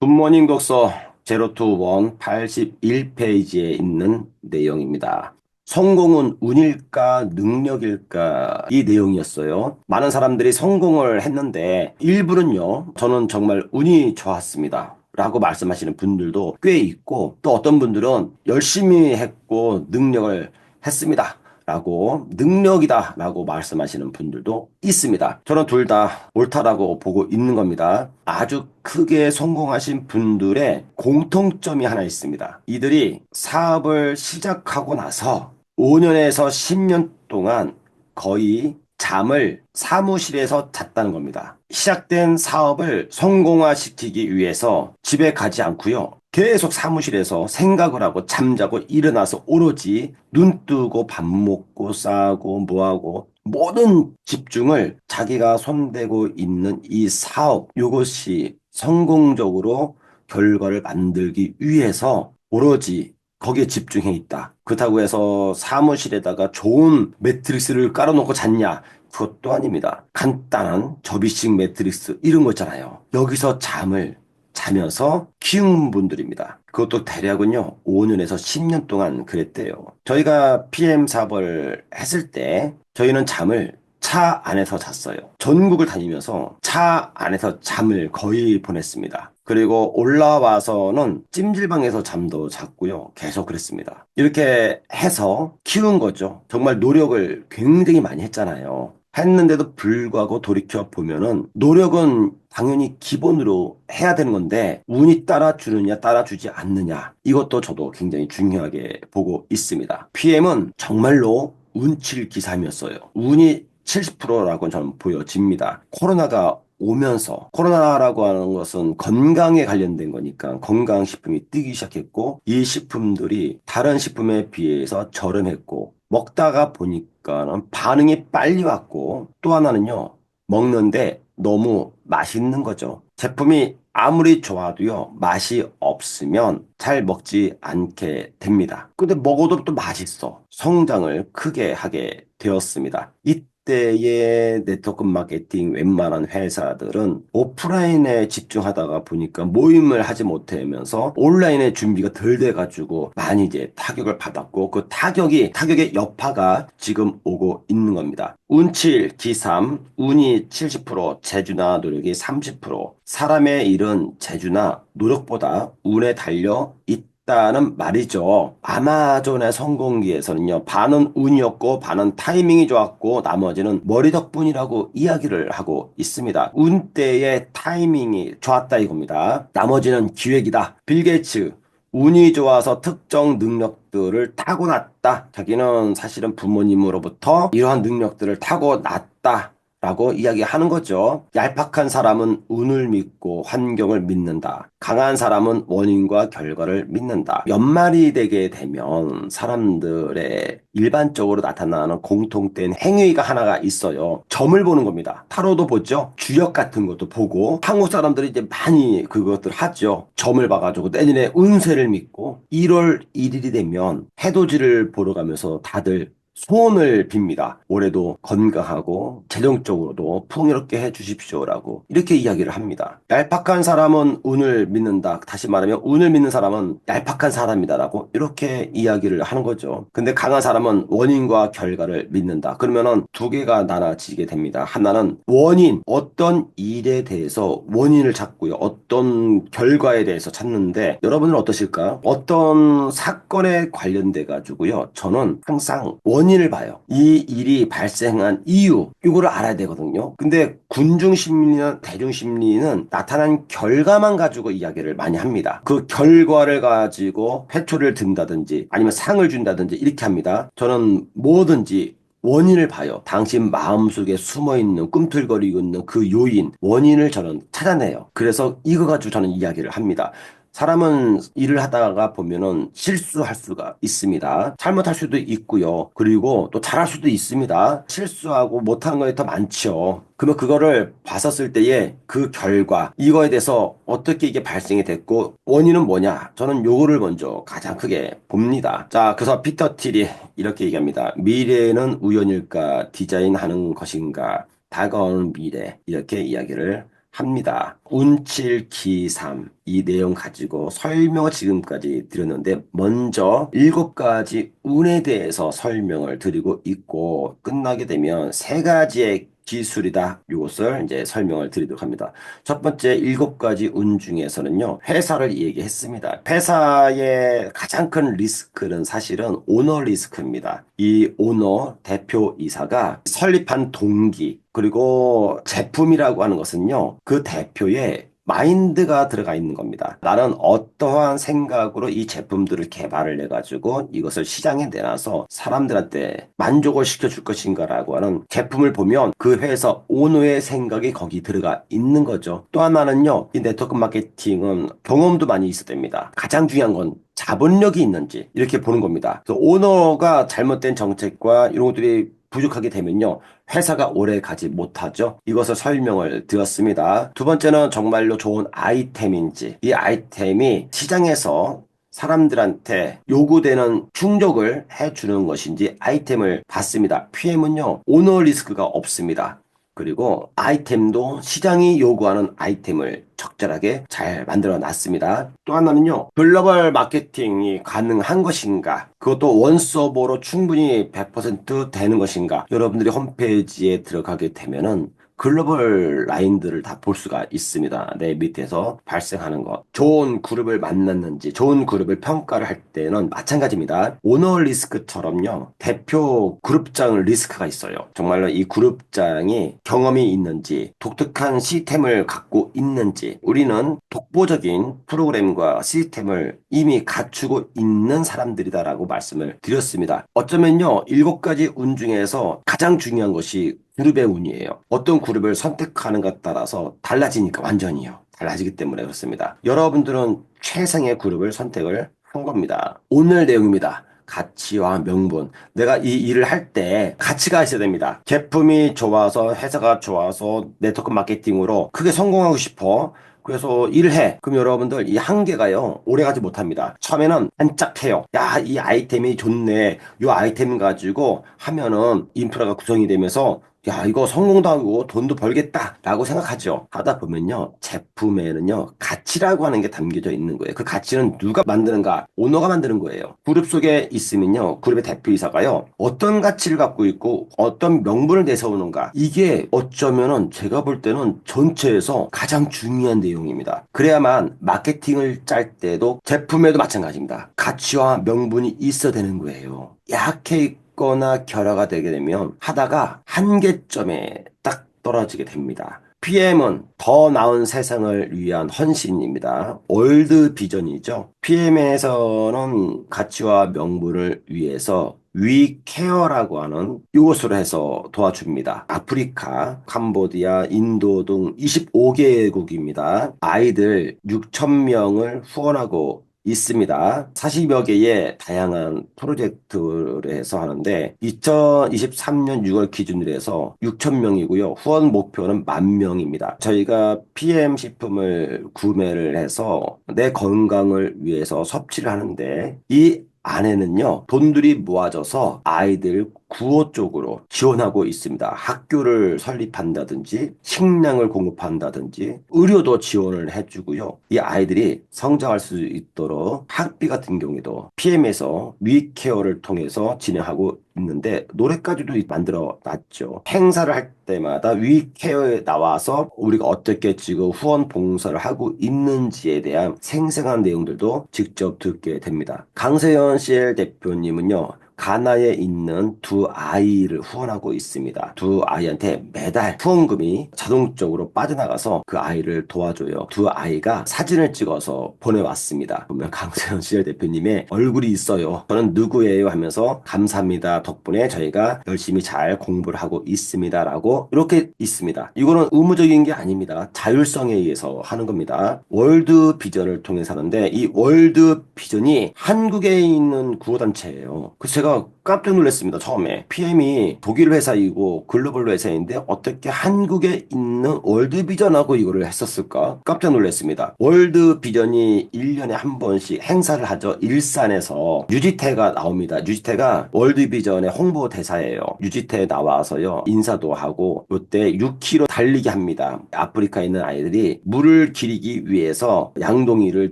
굿모닝 독서 제로 투 원 81페이지에 있는 내용입니다. 성공은 운일까 능력일까 이 내용이었어요. 많은 사람들이 성공을 했는데 일부는요, 저는 정말 운이 좋았습니다 라고 말씀하시는 분들도 꽤 있고, 또 어떤 분들은 열심히 했고 능력을 했습니다 라고, 능력이다 라고 말씀하시는 분들도 있습니다. 저는 둘 다 옳다라고 보고 있는 겁니다. 아주 크게 성공하신 분들의 공통점이 하나 있습니다. 이들이 사업을 시작하고 나서 5년에서 10년 동안 거의 잠을 사무실에서 잤다는 겁니다. 시작된 사업을 성공화시키기 위해서 집에 가지 않고요. 계속 사무실에서 생각을 하고 잠자고 일어나서 오로지 눈 뜨고 밥 먹고 싸고 뭐하고 모든 집중을 자기가 손대고 있는 이 사업, 이것이 성공적으로 결과를 만들기 위해서 오로지 거기에 집중해 있다. 그렇다고 해서 사무실에다가 좋은 매트릭스를 깔아놓고 잤냐? 그것도 아닙니다. 간단한 접이식 매트릭스 이런 거 있잖아요. 여기서 잠을 자면서 키운 분들입니다. 그것도 대략은요, 5년에서 10년 동안 그랬대요. 저희가 PM 사업을 했을 때 저희는 잠을 차 안에서 잤어요. 전국을 다니면서 차 안에서 잠을 거의 보냈습니다. 그리고 올라와서는 찜질방에서 잠도 잤고요. 계속 그랬습니다. 이렇게 해서 키운 거죠. 정말 노력을 굉장히 많이 했잖아요. 했는데도 불구하고 돌이켜 보면은 노력은 당연히 기본으로 해야 되는 건데 운이 따라주느냐 따라주지 않느냐 이것도 저도 굉장히 중요하게 보고 있습니다. PM은 정말로 운칠 기삼이었어요. 운이 70%라고 저는 보여집니다. 코로나가 오면서 코로나라고 하는 것은 건강에 관련된 거니까 건강식품이 뜨기 시작했고 이 식품들이 다른 식품에 비해서 저렴했고 먹다가 보니까는 반응이 빨리 왔고 또 하나는요 먹는데 너무 맛있는 거죠. 제품이 아무리 좋아도요 맛이 없으면 잘 먹지 않게 됩니다. 근데 먹어도 또 맛있어. 성장을 크게 하게 되었습니다. 이때의 네트워크 마케팅 웬만한 회사들은 오프라인에 집중하다가 보니까 모임을 하지 못하면서 온라인에 준비가 덜 돼가지고 많이 이제 타격을 받았고 그 타격의 여파가 지금 오고 있는 겁니다. 운칠, 기삼, 운이 70%, 재주나 노력이 30%, 사람의 일은 재주나 노력보다 운에 달려 있다는 말이죠. 아마존의 성공기에서는요, 반은 운이었고, 반은 타이밍이 좋았고, 나머지는 머리 덕분이라고 이야기를 하고 있습니다. 운 때의 타이밍이 좋았다 이겁니다. 나머지는 기획이다. 빌 게이츠. 운이 좋아서 특정 능력들을 타고났다. 자기는 사실은 부모님으로부터 이러한 능력들을 타고났다. 라고 이야기하는 거죠. 얄팍한 사람은 운을 믿고 환경을 믿는다. 강한 사람은 원인과 결과를 믿는다. 연말이 되게 되면 사람들의 일반적으로 나타나는 공통된 행위가 하나가 있어요. 점을 보는 겁니다. 타로도 보죠. 주역 같은 것도 보고 한국 사람들이 이제 많이 그것들 하죠. 점을 봐가지고 내년에 운세를 믿고 1월 1일이 되면 해돋이를 보러 가면서 다들 소원을 빕니다. 올해도 건강하고 재정적으로도 풍요롭게 해주십시오라고 이렇게 이야기를 합니다. 얄팍한 사람은 운을 믿는다. 다시 말하면 운을 믿는 사람은 얄팍한 사람이다라고 이렇게 이야기를 하는 거죠. 근데 강한 사람은 원인과 결과를 믿는다. 그러면은 두 개가 나눠지게 됩니다. 하나는 원인, 어떤 일에 대해서 원인을 찾고요. 어떤 결과에 대해서 찾는데 여러분은 어떠실까요? 어떤 사건에 관련돼 가지고요. 저는 항상 원인을 봐요. 이 일이 발생한 이유, 이거를 알아야 되거든요. 근데 군중심리나 대중심리는 나타난 결과만 가지고 이야기를 많이 합니다. 그 결과를 가지고 회초리를 든다든지 아니면 상을 준다든지 이렇게 합니다. 저는 뭐든지 원인을 봐요. 당신 마음속에 숨어있는 꿈틀거리고 있는 그 요인, 원인을 저는 찾아내요. 그래서 이거 가지고 저는 이야기를 합니다. 사람은 일을 하다가 보면은 실수할 수가 있습니다. 잘못할 수도 있고요. 그리고 또 잘할 수도 있습니다. 실수하고 못하는 거에 더 많죠. 그러면 그거를 봤었을 때에 그 결과, 이거에 대해서 어떻게 이게 발생이 됐고, 원인은 뭐냐? 저는 요거를 먼저 가장 크게 봅니다. 자, 그래서 피터 틸이 이렇게 얘기합니다. 미래는 우연일까? 디자인하는 것인가? 다가오는 미래. 이렇게 이야기를 합니다. 운칠기삼 이 내용 가지고 설명을 지금까지 드렸는데 먼저 7가지 운에 대해서 설명을 드리고 있고 끝나게 되면 3가지의 기술이다. 이것을 이제 설명을 드리도록 합니다. 첫 번째 7가지 운 중에서는요. 회사를 얘기했습니다. 회사의 가장 큰 리스크는 사실은 오너 리스크입니다. 이 오너 대표이사가 설립한 동기 그리고 제품이라고 하는 것은요. 그 대표의 마인드가 들어가 있는 겁니다. 나는 어떠한 생각으로 이 제품들을 개발을 해가지고 이것을 시장에 내놔서 사람들한테 만족을 시켜줄 것인가라고 하는 제품을 보면 그 회사 오너의 생각이 거기 들어가 있는 거죠. 또 하나는요, 이 네트워크 마케팅은 경험도 많이 있어야 됩니다. 가장 중요한 건 자본력이 있는지 이렇게 보는 겁니다. 그래서 오너가 잘못된 정책과 이런 것들이 부족하게 되면요. 회사가 오래 가지 못하죠. 이것을 설명을 드렸습니다. 두 번째는 정말로 좋은 아이템인지 이 아이템이 시장에서 사람들한테 요구되는 충족을 해주는 것인지 아이템을 봤습니다. PM은요. 오너 리스크가 없습니다. 그리고 아이템도 시장이 요구하는 아이템을 적절하게 잘 만들어 놨습니다. 또 하나는요, 글로벌 마케팅이 가능한 것인가? 그것도 원서버로 충분히 100% 되는 것인가? 여러분들이 홈페이지에 들어가게 되면은 글로벌 라인들을 다 볼 수가 있습니다. 내 밑에서 발생하는 것. 좋은 그룹을 만났는지, 좋은 그룹을 평가를 할 때는 마찬가지입니다. 오너 리스크처럼요, 대표 그룹장 리스크가 있어요. 정말로 이 그룹장이 경험이 있는지, 독특한 시스템을 갖고 있는지, 우리는 독보적인 프로그램과 시스템을 이미 갖추고 있는 사람들이다라고 말씀을 드렸습니다. 어쩌면요, 7가지 운 중에서 가장 중요한 것이 그룹의 운이에요. 어떤 그룹을 선택하는가 따라서 달라지니까 완전히요. 달라지기 때문에 그렇습니다. 여러분들은 최상의 그룹을 선택을 한 겁니다. 오늘 내용입니다. 가치와 명분. 내가 이 일을 할 때 가치가 있어야 됩니다. 제품이 좋아서 회사가 좋아서 네트워크 마케팅으로 크게 성공하고 싶어. 그래서 일을 해. 그럼 여러분들 이 한계가요. 오래가지 못합니다. 처음에는 반짝해요. 야, 이 아이템이 좋네. 이 아이템 가지고 하면은 인프라가 구성이 되면서 야, 이거 성공도 하고 돈도 벌겠다 라고 생각하죠. 하다 보면요. 제품에는요. 가치라고 하는 게 담겨져 있는 거예요. 그 가치는 누가 만드는가? 오너가 만드는 거예요. 그룹 속에 있으면요. 그룹의 대표이사가요. 어떤 가치를 갖고 있고 어떤 명분을 내세우는가? 이게 어쩌면은 제가 볼 때는 전체에서 가장 중요한 내용입니다. 그래야만 마케팅을 짤 때도 제품에도 마찬가지입니다. 가치와 명분이 있어야 되는 거예요. 약해 거나 결여가 되게 되면 하다가 한계점에 딱 떨어지게 됩니다. PM은 더 나은 세상을 위한 헌신입니다. 월드 비전이죠. PM에서는 가치와 명분을 위해서 위케어라고 하는 이것으로 해서 도와줍니다. 아프리카, 캄보디아, 인도 등 25개국입니다. 아이들 6천 명을 후원하고 있습니다. 40여 개의 다양한 프로젝트를 해서 하는데 2023년 6월 기준으로 해서 6천 명이고요. 후원 목표는 10,000명입니다. 저희가 PM 식품을 구매를 해서 내 건강을 위해서 섭취를 하는데 이 안에는요, 돈들이 모아져서 아이들 구호 쪽으로 지원하고 있습니다. 학교를 설립한다든지, 식량을 공급한다든지, 의료도 지원을 해주고요. 이 아이들이 성장할 수 있도록 학비 같은 경우에도 PM에서 위케어를 통해서 진행하고 있는데 노래까지도 만들어 놨죠. 행사를 할 때마다 위케어에 나와서 우리가 어떻게 지금 후원 봉사를 하고 있는지에 대한 생생한 내용들도 직접 듣게 됩니다. 강세현 CL 대표님은요. 가나에 있는 두 아이를 후원하고 있습니다. 두 아이한테 매달 후원금이 자동적으로 빠져나가서 그 아이를 도와줘요. 두 아이가 사진을 찍어서 보내왔습니다. 보면 강세현 CL 대표님의 얼굴이 있어요. 저는 누구예요 하면서 감사합니다. 덕분에 저희가 열심히 잘 공부를 하고 있습니다. 라고 이렇게 있습니다. 이거는 의무적인 게 아닙니다. 자율성에 의해서 하는 겁니다. 월드 비전을 통해서 하는데 이 월드 비전이 한국에 있는 구호단체예요. 그래서 제가 제가 깜짝 놀랐습니다. 처음에. PM이 독일 회사이고 글로벌 회사인데 어떻게 한국에 있는 월드비전하고 이거를 했었을까? 깜짝 놀랐습니다. 월드비전이 1년에 한 번씩 행사를 하죠. 일산에서 유지태가 나옵니다. 유지태가 월드비전의 홍보대사예요. 유지태 나와서요. 인사도 하고 요때 6km 달리기 합니다. 아프리카에 있는 아이들이 물을 기리기 위해서 양동이를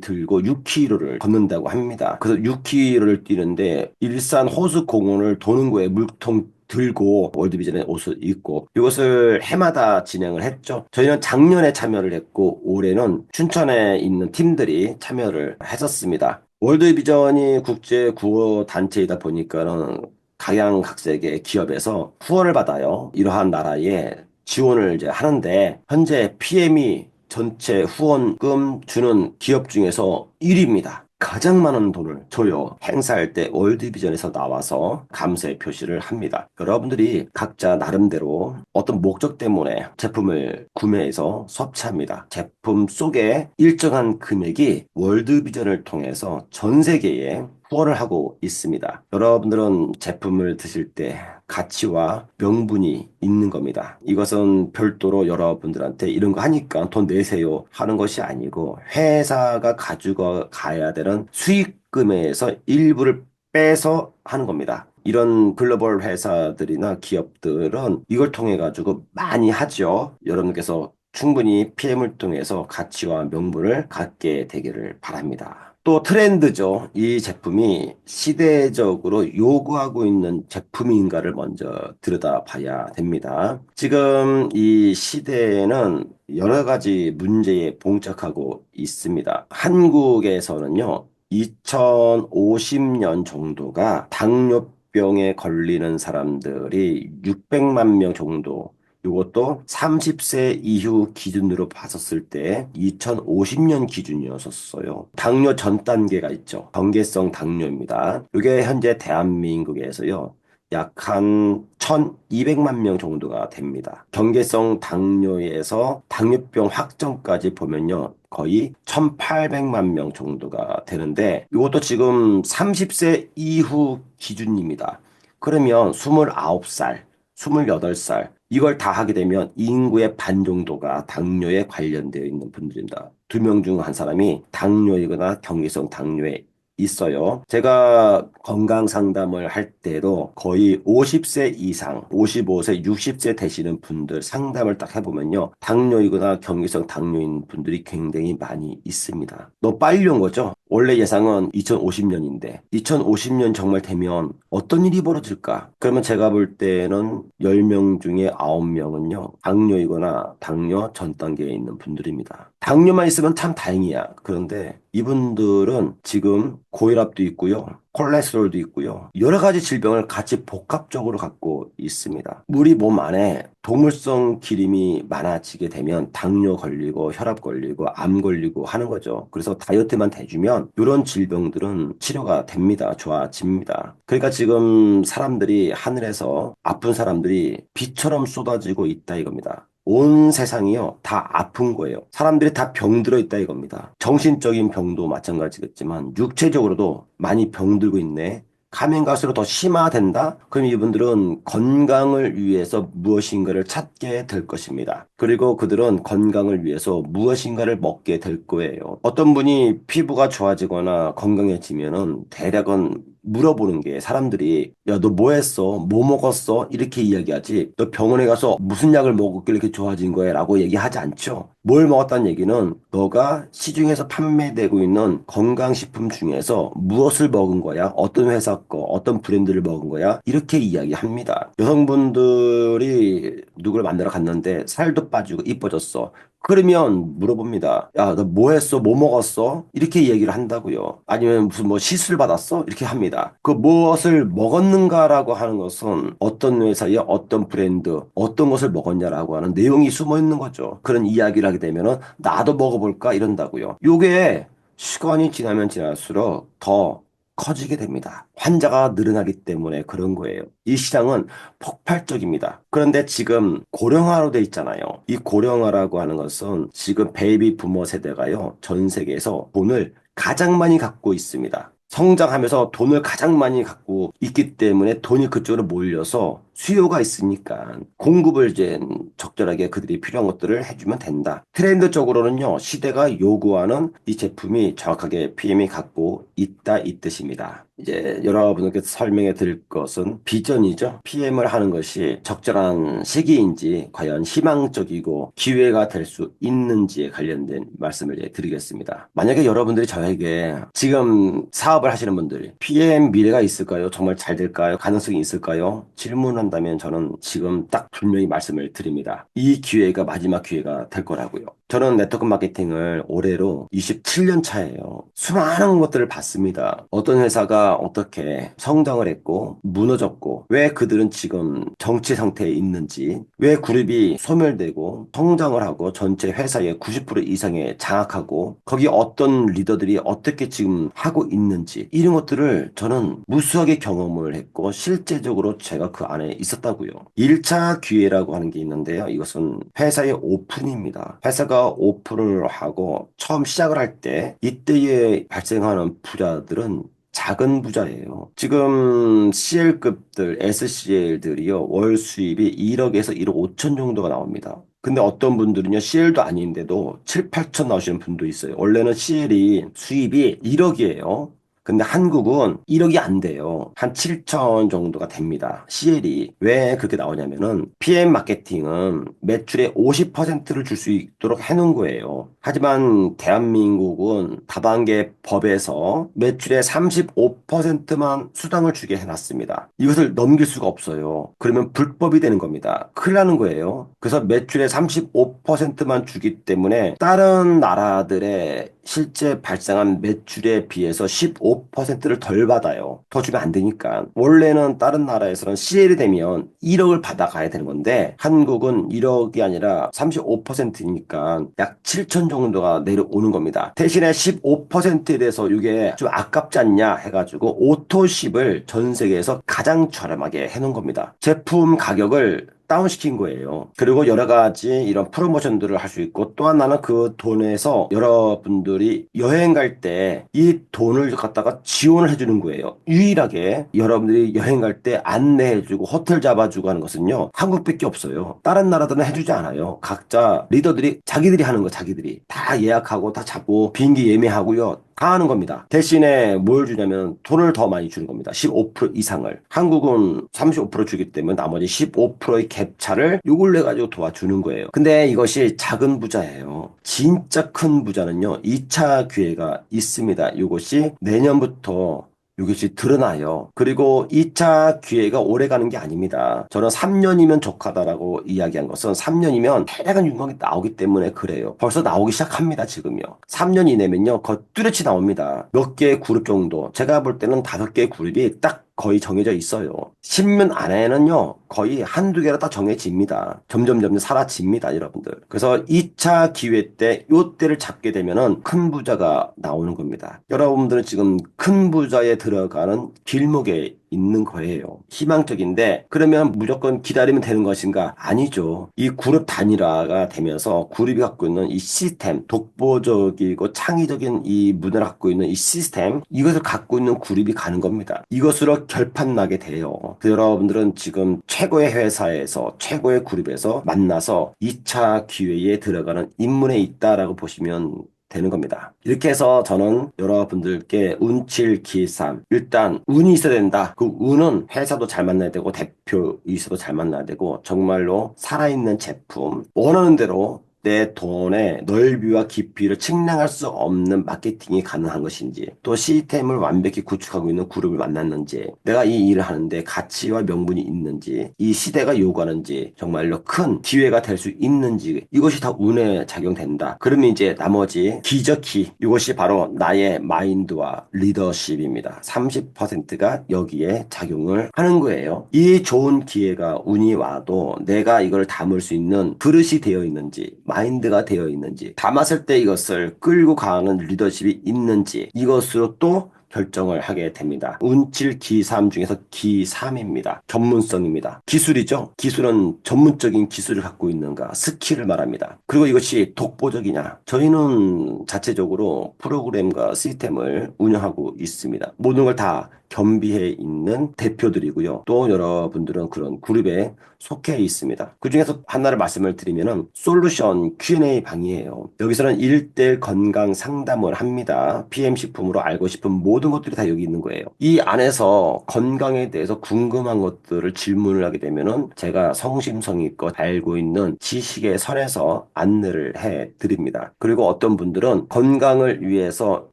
들고 6km를 걷는다고 합니다. 그래서 6km를 뛰는데 일산 호수공원을 도는 거에 물통 들고 월드비전의 옷을 입고 이것을 해마다 진행을 했죠. 저희는 작년에 참여를 했고 올해는 춘천에 있는 팀들이 참여를 했었습니다. 월드비전이 국제 구호 단체이다 보니까는 각양각색의 기업에서 후원을 받아요. 이러한 나라에 지원을 이제 하는데 현재 PM이 전체 후원금 주는 기업 중에서 1위입니다. 가장 많은 돈을 줘요. 행사할 때 월드비전에서 나와서 감사의 표시를 합니다. 여러분들이 각자 나름대로 어떤 목적 때문에 제품을 구매해서 섭취합니다. 제품 속에 일정한 금액이 월드비전을 통해서 전 세계에 후원을 하고 있습니다. 여러분들은 제품을 드실 때 가치와 명분이 있는 겁니다. 이것은 별도로 여러분들한테 이런 거 하니까 돈 내세요 하는 것이 아니고 회사가 가지고 가야 되는 수익금에서 일부를 빼서 하는 겁니다. 이런 글로벌 회사들이나 기업들은 이걸 통해 가지고 많이 하죠. 여러분께서 충분히 PM을 통해서 가치와 명분을 갖게 되기를 바랍니다. 또 트렌드죠. 이 제품이 시대적으로 요구하고 있는 제품인가를 먼저 들여다봐야 됩니다. 지금 이 시대에는 여러 가지 문제에 봉착하고 있습니다. 한국에서는요, 2050년 정도가 당뇨병에 걸리는 사람들이 600만 명 정도, 이것도 30세 이후 기준으로 봤었을 때 2050년 기준이었었어요. 당뇨 전 단계가 있죠. 경계성 당뇨입니다. 이게 현재 대한민국에서요. 약 한 1200만 명 정도가 됩니다. 경계성 당뇨에서 당뇨병 확정까지 보면요. 거의 1800만 명 정도가 되는데 이것도 지금 30세 이후 기준입니다. 그러면 29살, 28살 이걸 다 하게 되면 인구의 반 정도가 당뇨에 관련되어 있는 분들입니다. 두 명 중 한 사람이 당뇨이거나 경계성 당뇨에 있어요. 제가 건강 상담을 할 때도 거의 50세 이상, 55세, 60세 되시는 분들 상담을 딱 해보면요. 당뇨이거나 경계성 당뇨인 분들이 굉장히 많이 있습니다. 너무 빨리 온 거죠? 원래 예상은 2050년인데 2050년 정말 되면 어떤 일이 벌어질까? 그러면 제가 볼 때는 10명 중에 9명은요. 당뇨이거나 당뇨 전 단계에 있는 분들입니다. 당뇨만 있으면 참 다행이야. 그런데 이분들은 지금 고혈압도 있고요. 콜레스테롤도 있고요. 여러 가지 질병을 같이 복합적으로 갖고 있습니다. 우리 몸 안에 동물성 기름이 많아지게 되면 당뇨 걸리고 혈압 걸리고 암 걸리고 하는 거죠. 그래서 다이어트만 대주면 이런 질병들은 치료가 됩니다. 좋아집니다. 그러니까 지금 사람들이 하늘에서 아픈 사람들이 비처럼 쏟아지고 있다 이겁니다. 온 세상이요, 다 아픈 거예요. 사람들이 다 병들어 있다 이겁니다. 정신적인 병도 마찬가지겠지만, 육체적으로도 많이 병들고 있네. 가면 갈수록 더 심화된다? 그럼 이분들은 건강을 위해서 무엇인가를 찾게 될 것입니다. 그리고 그들은 건강을 위해서 무엇인가를 먹게 될 거예요. 어떤 분이 피부가 좋아지거나 건강해지면은 대략은 물어보는 게 사람들이 야, 너 뭐 했어? 뭐 먹었어? 이렇게 이야기하지. 너 병원에 가서 무슨 약을 먹었길래 이렇게 좋아진 거야? 라고 얘기하지 않죠. 뭘 먹었다는 얘기는 너가 시중에서 판매되고 있는 건강식품 중에서 무엇을 먹은 거야? 어떤 회사 거, 어떤 브랜드를 먹은 거야? 이렇게 이야기합니다. 여성분들이 누구를 만나러 갔는데 살도 빠지고 이뻐졌어. 그러면 물어봅니다. 야, 너 뭐 했어? 뭐 먹었어? 이렇게 얘기를 한다고요. 아니면 무슨 뭐 시술 받았어? 이렇게 합니다. 그 무엇을 먹었는가라고 하는 것은 어떤 회사의 어떤 브랜드, 어떤 것을 먹었냐라고 하는 내용이 숨어 있는 거죠. 그런 이야기를 하게 되면은 나도 먹어볼까 이런다고요. 요게 시간이 지나면 지날수록 더 커지게 됩니다. 환자가 늘어나기 때문에 그런 거예요. 이 시장은 폭발적입니다. 그런데 지금 고령화로 돼 있잖아요. 이 고령화라고 하는 것은 지금 베이비 부모 세대가요, 전 세계에서 돈을 가장 많이 갖고 있습니다. 성장하면서 돈을 가장 많이 갖고 있기 때문에 돈이 그쪽으로 몰려서 수요가 있으니까 공급을 이제 적절하게 그들이 필요한 것들을 해주면 된다. 트렌드적으로는요, 시대가 요구하는 이 제품이 정확하게 PM이 갖고 있다 이 뜻입니다. 이제 여러분께 설명해 드릴 것은 비전이죠. PM을 하는 것이 적절한 시기인지 과연 희망적이고 기회가 될 수 있는지에 관련된 말씀을 이제 드리겠습니다. 만약에 여러분들이 저에게 지금 사업을 하시는 분들이 PM 미래가 있을까요? 정말 잘 될까요? 가능성이 있을까요? 질문한다면 저는 지금 딱 분명히 말씀을 드립니다. 이 기회가 마지막 기회가 될 거라고요. 저는 네트워크 마케팅을 올해로 27년 차예요. 수많은 것들을 봤습니다. 어떤 회사가 어떻게 성장을 했고 무너졌고 왜 그들은 지금 정체 상태에 있는지 왜 그룹이 소멸되고 성장을 하고 전체 회사의 90% 이상의 장악하고 거기 어떤 리더들이 어떻게 지금 하고 있는지 이런 것들을 저는 무수하게 경험을 했고 실제적으로 제가 그 안에 있었다고요. 1차 기회라고 하는 게 있는데요. 이것은 회사의 오픈입니다. 회사가 오픈을 하고 처음 시작을 할 때 이때에 발생하는 부자들은 작은 부자예요. 지금 CL급들, SCL들이요, 월 수입이 1억에서 1억 5천 정도가 나옵니다. 근데 어떤 분들은요, CL도 아닌데도 7, 8천 나오시는 분도 있어요. 원래는 CL이 수입이 1억이에요. 근데 한국은 1억이 안 돼요. 한 7천 정도가 됩니다. CL이. 왜 그렇게 나오냐면은 PM 마케팅은 매출의 50%를 줄 수 있도록 해놓은 거예요. 하지만 대한민국은 다단계 법에서 매출의 35%만 수당을 주게 해놨습니다. 이것을 넘길 수가 없어요. 그러면 불법이 되는 겁니다. 큰일 나는 거예요. 그래서 매출의 35%만 주기 때문에 다른 나라들의 실제 발생한 매출에 비해서 15%를 덜 받아요. 더 주면 안 되니까. 원래는 다른 나라에서는 CL이 되면 1억을 받아가야 되는 건데 한국은 1억이 아니라 35%니까 약 7천 정도가 내려오는 겁니다. 대신에 15%에 대해서 이게 좀 아깝지 않냐 해가지고 오토십을 전 세계에서 가장 저렴하게 해놓은 겁니다. 제품 가격을 다운시킨 거예요. 그리고 여러 가지 이런 프로모션들을 할 수 있고 또 하나는 그 돈에서 여러분들이 여행 갈 때 이 돈을 갖다가 지원을 해주는 거예요. 유일하게 여러분들이 여행 갈 때 안내해주고 호텔 잡아주고 하는 것은요. 한국밖에 없어요. 다른 나라들은 해주지 않아요. 각자 리더들이 자기들이 하는 거 자기들이 다 예약하고 다 잡고 비행기 예매하고요. 다 하는 겁니다. 대신에 뭘 주냐면 돈을 더 많이 주는 겁니다. 15% 이상을. 한국은 35% 주기 때문에 나머지 15%의 갭차를 요걸 내가지고 도와주는 거예요. 근데 이것이 작은 부자예요. 진짜 큰 부자는요. 2차 기회가 있습니다. 이것이 내년부터 이것이 드러나요. 그리고 2차 기회가 오래 가는 게 아닙니다. 저는 3년이면 족하다라고 이야기한 것은 3년이면 대략은 윤곽이 나오기 때문에 그래요. 벌써 나오기 시작합니다, 지금요. 3년 이내면요, 거 뚜렷이 나옵니다. 몇 개의 그룹 정도. 제가 볼 때는 5개의 그룹이 딱 거의 정해져 있어요. 10년 안에는요, 거의 한두 개로 딱 정해집니다. 점점 사라집니다, 여러분들. 그래서 2차 기회 때, 요때를 잡게 되면은 큰 부자가 나오는 겁니다. 여러분들은 지금 큰 부자에 들어가는 길목에 있는 거예요. 희망적인데, 그러면 무조건 기다리면 되는 것인가? 아니죠. 이 그룹 단일화가 되면서 그룹이 갖고 있는 이 시스템, 독보적이고 창의적인 이 문화를 갖고 있는 이 시스템, 이것을 갖고 있는 그룹이 가는 겁니다. 이것으로 결판 나게 돼요. 그래서 여러분들은 지금 최고의 회사에서, 최고의 그룹에서 만나서 2차 기회에 들어가는 인문에 있다라고 보시면 되는 겁니다. 이렇게 해서 저는 여러분들께 운칠기삼 일단 운이 있어야 된다. 그 운은 회사도 잘 만나야 되고 대표이사도 잘 만나야 되고 정말로 살아있는 제품 원하는 대로 내 돈의 넓이와 깊이를 측량할 수 없는 마케팅이 가능한 것인지 또 시스템을 완벽히 구축하고 있는 그룹을 만났는지 내가 이 일을 하는데 가치와 명분이 있는지 이 시대가 요구하는지 정말로 큰 기회가 될 수 있는지 이것이 다 운에 작용된다. 그러면 이제 나머지 기저키 이것이 바로 나의 마인드와 리더십입니다. 30%가 여기에 작용을 하는 거예요. 이 좋은 기회가 운이 와도 내가 이걸 담을 수 있는 그릇이 되어 있는지 마인드가 되어 있는지 담았을 때 이것을 끌고 가는 리더십이 있는지 이것으로 또 결정을 하게 됩니다. 운칠 기삼 중에서 기삼입니다. 전문성입니다. 기술이죠. 기술은 전문적인 기술을 갖고 있는가, 스킬을 말합니다. 그리고 이것이 독보적이냐. 저희는 자체적으로 프로그램과 시스템을 운영하고 있습니다. 모든 걸 다 겸비해 있는 대표들이고요. 또 여러분들은 그런 그룹에 속해 있습니다. 그 중에서 하나를 말씀을 드리면은 솔루션 Q&A 방이에요. 여기서는 1대1 건강 상담을 합니다. PM식품으로 알고 싶은 모든 것들이 다 여기 있는 거예요. 이 안에서 건강에 대해서 궁금한 것들을 질문을 하게 되면은 제가 성심성의껏 알고 있는 지식의 선에서 안내를 해 드립니다. 그리고 어떤 분들은 건강을 위해서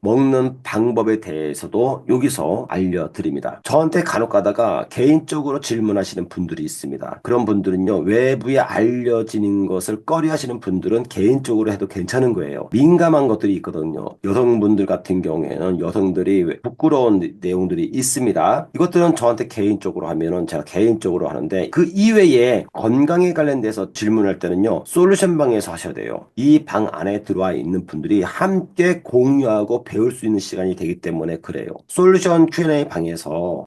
먹는 방법에 대해서도 여기서 알려드립니다. 저한테 간혹 가다가 개인적으로 질문하시는 분들이 있습니다. 그런 분들은요, 외부에 알려지는 것을 꺼려하시는 분들은 개인적으로 해도 괜찮은 거예요. 민감한 것들이 있거든요. 여성분들 같은 경우에는 여성들이 부끄러운 내용들이 있습니다. 이것들은 저한테 개인적으로 하면은 제가 개인적으로 하는데 그 이외에 건강에 관련돼서 질문할 때는요, 솔루션 방에서 하셔야 돼요. 이 방 안에 들어와 있는 분들이 함께 공유하고 배울 수 있는 시간이 되기 때문에 그래요. 솔루션 Q&A 방에서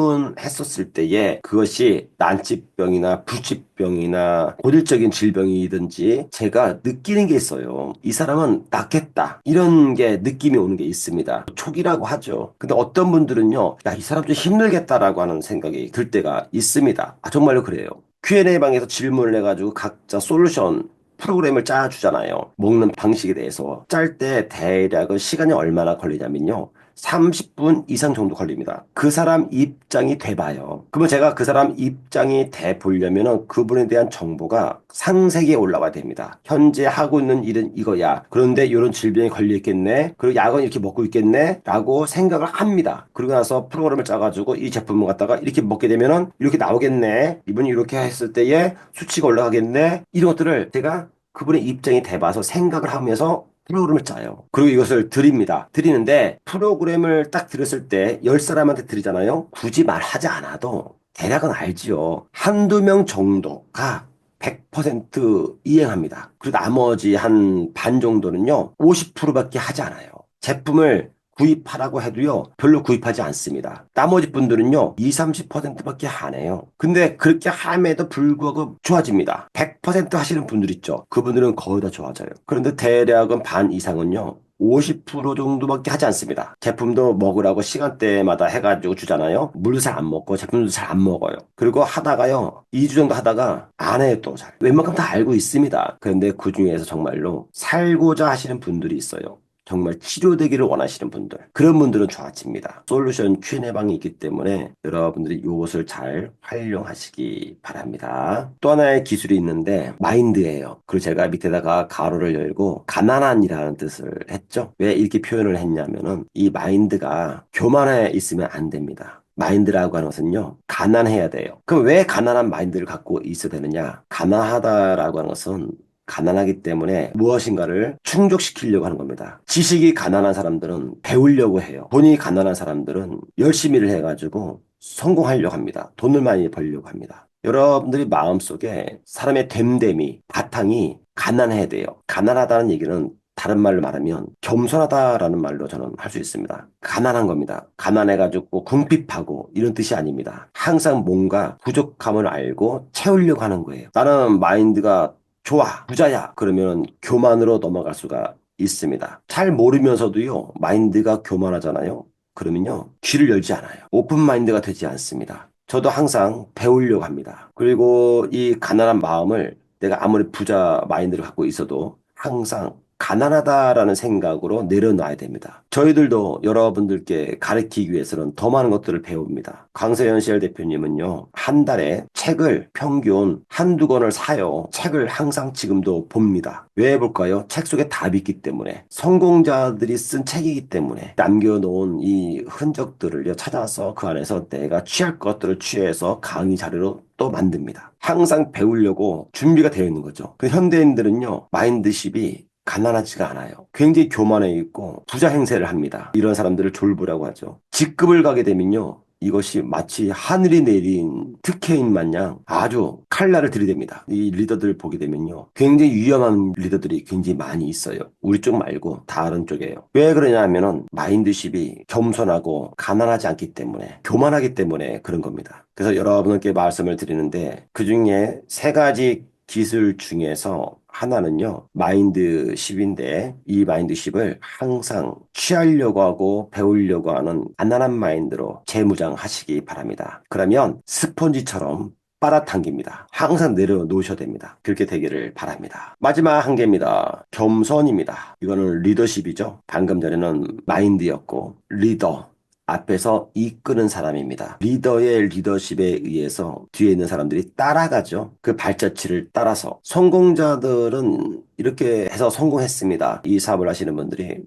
질문했었을 때에 그것이 난치병이나 불치병이나 고질적인 질병이든지 제가 느끼는 게 있어요. 이 사람은 낫겠다. 이런 게 느낌이 오는 게 있습니다. 촉이라고 하죠. 근데 어떤 분들은요, 야, 이 사람 좀 힘들겠다라고 하는 생각이 들 때가 있습니다. 아, 정말로 그래요. Q&A 방에서 질문을 해가지고 각자 솔루션 프로그램을 짜주잖아요. 먹는 방식에 대해서. 짤 때 대략은 시간이 얼마나 걸리냐면요. 30분 이상 정도 걸립니다. 그 사람 입장이 돼봐요. 그러면 제가 그 사람 입장이 돼 보려면은 그분에 대한 정보가 상세하게 올라와야 됩니다. 현재 하고 있는 일은 이거야. 그런데 이런 질병이 걸려있겠네. 그리고 약은 이렇게 먹고 있겠네. 라고 생각을 합니다. 그러고 나서 프로그램을 짜가지고 이 제품을 갖다가 이렇게 먹게 되면은 이렇게 나오겠네. 이분이 이렇게 했을 때에 수치가 올라가겠네. 이런 것들을 제가 그분의 입장이 돼봐서 생각을 하면서 프로그램을 짜요. 그리고 이것을 드립니다. 드리는데 프로그램을 딱 들었을 때 10사람한테 드리잖아요. 굳이 말하지 않아도 대략은 알지요. 한두 명 정도가 100% 이행합니다. 그리고 나머지 한 반 정도는요. 50%밖에 하지 않아요. 제품을 구입하라고 해도요, 별로 구입하지 않습니다. 나머지 분들은요, 20, 30%밖에 안 해요. 근데 그렇게 함에도 불구하고 좋아집니다. 100% 하시는 분들 있죠. 그분들은 거의 다 좋아져요. 그런데 대략은 반 이상은요, 50% 정도밖에 하지 않습니다. 제품도 먹으라고 시간대마다 해가지고 주잖아요. 물도 잘 안 먹고 제품도 잘 안 먹어요. 그리고 하다가요, 2주 정도 하다가 안 해요 또 잘. 웬만큼 다 알고 있습니다. 그런데 그 중에서 정말로 살고자 하시는 분들이 있어요. 정말 치료되기를 원하시는 분들, 그런 분들은 좋아집니다. 솔루션 Q&A 방이 있기 때문에 여러분들이 이것을 잘 활용하시기 바랍니다. 또 하나의 기술이 있는데 마인드예요. 그리고 제가 밑에다가 가로를 열고 가난한이라는 뜻을 했죠. 왜 이렇게 표현을 했냐면은 이 마인드가 교만해 있으면 안 됩니다. 마인드라고 하는 것은요, 가난해야 돼요. 그럼 왜 가난한 마인드를 갖고 있어야 되느냐? 가난하다라고 하는 것은 가난하기 때문에 무엇인가를 충족시키려고 하는 겁니다. 지식이 가난한 사람들은 배우려고 해요. 돈이 가난한 사람들은 열심히를 해가지고 성공하려고 합니다. 돈을 많이 벌려고 합니다. 여러분들이 마음속에 사람의 됨됨이, 바탕이 가난해야 돼요. 가난하다는 얘기는 다른 말로 말하면 겸손하다라는 말로 저는 할 수 있습니다. 가난한 겁니다. 가난해가지고 궁핍하고 이런 뜻이 아닙니다. 항상 뭔가 부족함을 알고 채우려고 하는 거예요. 나는 마인드가 좋아, 부자야. 그러면 교만으로 넘어갈 수가 있습니다. 잘 모르면서도요, 마인드가 교만하잖아요. 그러면요, 귀를 열지 않아요. 오픈 마인드가 되지 않습니다. 저도 항상 배우려고 합니다. 그리고 이 가난한 마음을 내가 아무리 부자 마인드를 갖고 있어도 항상 가난하다라는 생각으로 내려놔야 됩니다. 저희들도 여러분들께 가르치기 위해서는 더 많은 것들을 배웁니다. 강세현 CL 대표님은요, 한 달에 책을 평균 한두 권을 사요. 책을 항상 지금도 봅니다. 왜 볼까요? 책 속에 답이 있기 때문에. 성공자들이 쓴 책이기 때문에 남겨놓은 이 흔적들을 찾아서 그 안에서 내가 취할 것들을 취해서 강의 자료로 또 만듭니다. 항상 배우려고 준비가 되어 있는 거죠. 그 현대인들은요, 마인드십이 가난하지가 않아요. 굉장히 교만해 있고 부자 행세를 합니다. 이런 사람들을 졸부라고 하죠. 직급을 가게 되면요, 이것이 마치 하늘이 내린 특혜인 마냥 아주 칼날을 들이댑니다. 이 리더들 보게 되면요. 굉장히 위험한 리더들이 굉장히 많이 있어요. 우리 쪽 말고 다른 쪽이에요. 왜 그러냐 하면은 마인드십이 겸손하고 가난하지 않기 때문에 교만하기 때문에 그런 겁니다. 그래서 여러분께 말씀을 드리는데 그중에 세 가지 기술 중에서 하나는요, 마인드십인데, 이 마인드십을 항상 취하려고 하고 배우려고 하는 가난한 마인드로 재무장하시기 바랍니다. 그러면 스펀지처럼 빨아당깁니다. 항상 내려놓으셔야 됩니다. 그렇게 되기를 바랍니다. 마지막 한 개입니다. 겸손입니다. 이거는 리더십이죠. 방금 전에는 마인드였고, 리더. 앞에서 이끄는 사람입니다. 리더의 리더십에 의해서 뒤에 있는 사람들이 따라가죠. 그 발자취를 따라서. 성공자들은 이렇게 해서 성공했습니다. 이 사업을 하시는 분들이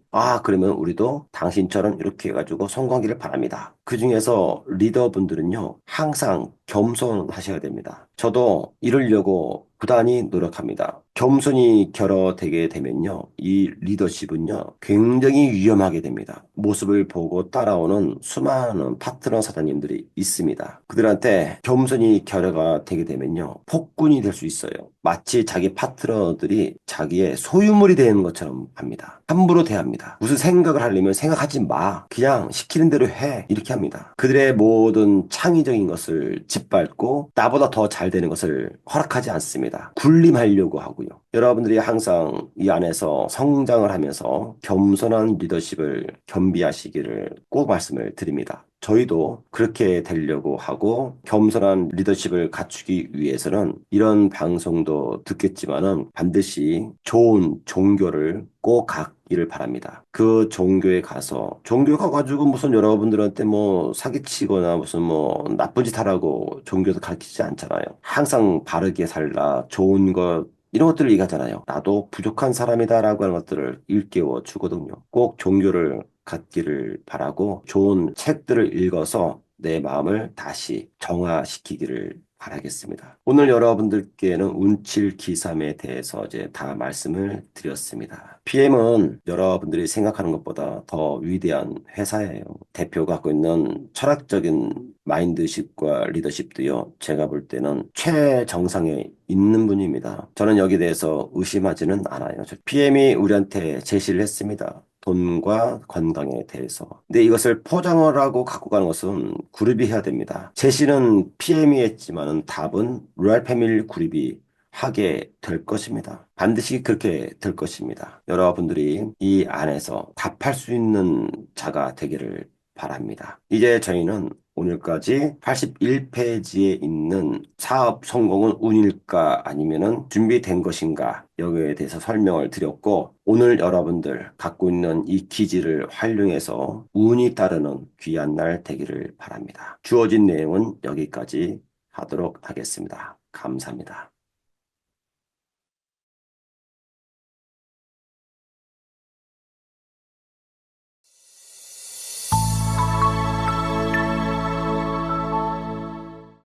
그러면 우리도 당신처럼 이렇게 해가지고 성공하기를 바랍니다. 그 중에서 리더분들은요, 항상 겸손하셔야 됩니다. 저도 이루려고 부단히 노력합니다. 겸손이 결여되게 되면요, 이 리더십은요, 굉장히 위험하게 됩니다. 모습을 보고 따라오는 수많은 파트너 사장님들이 있습니다. 그들한테 겸손이 결여가 되게 되면요, 폭군이 될 수 있어요. 마치 자기 파트너들이 자기의 소유물이 되는 것처럼 합니다. 함부로 대합니다. 무슨 생각을 하려면 생각하지 마. 그냥 시키는 대로 해. 이렇게 합니다. 그들의 모든 창의적인 것을 짓밟고 나보다 더 잘 되는 것을 허락하지 않습니다. 군림하려고 하고요. 여러분들이 항상 이 안에서 성장을 하면서 겸손한 리더십을 겸비하시기를 꼭 말씀을 드립니다. 저희도 그렇게 되려고 하고 겸손한 리더십을 갖추기 위해서는 이런 방송도 듣겠지만은 반드시 좋은 종교를 꼭 갖기를 바랍니다. 그 종교에 가서 종교 가가지고 무슨 여러분들한테 뭐 사기치거나 무슨 뭐 나쁜 짓 하라고 종교도 가르치지 않잖아요. 항상 바르게 살라, 좋은 것 이런 것들을 얘기하잖아요. 나도 부족한 사람이다라고 하는 것들을 일깨워 주거든요. 꼭 종교를 갖기를 바라고 좋은 책들을 읽어서 내 마음을 다시 정화시키기를 바라겠습니다. 오늘 여러분들께는 운칠 기삼에 대해서 이제 다 말씀을 드렸습니다. PM은 여러분들이 생각하는 것보다 더 위대한 회사예요. 대표가 갖고 있는 철학적인 마인드십과 리더십도요, 제가 볼 때는 최정상에 있는 분입니다. 저는 여기에 대해서 의심하지는 않아요. PM이 우리한테 제시를 했습니다. 돈과 건강에 대해서. 근데 이것을 포장을 하고 갖고 가는 것은 그룹이 해야 됩니다. 제시는 PM이 했지만은 답은 로얄 패밀리 그룹이 하게 될 것입니다. 반드시 그렇게 될 것입니다. 여러분들이 이 안에서 답할 수 있는 자가 되기를 바랍니다. 이제 저희는 오늘까지 81페이지에 있는 사업 성공은 운일까 아니면은 준비된 것인가 여기에 대해서 설명을 드렸고 오늘 여러분들 갖고 있는 이 기지를 활용해서 운이 따르는 귀한 날 되기를 바랍니다. 주어진 내용은 여기까지 하도록 하겠습니다. 감사합니다.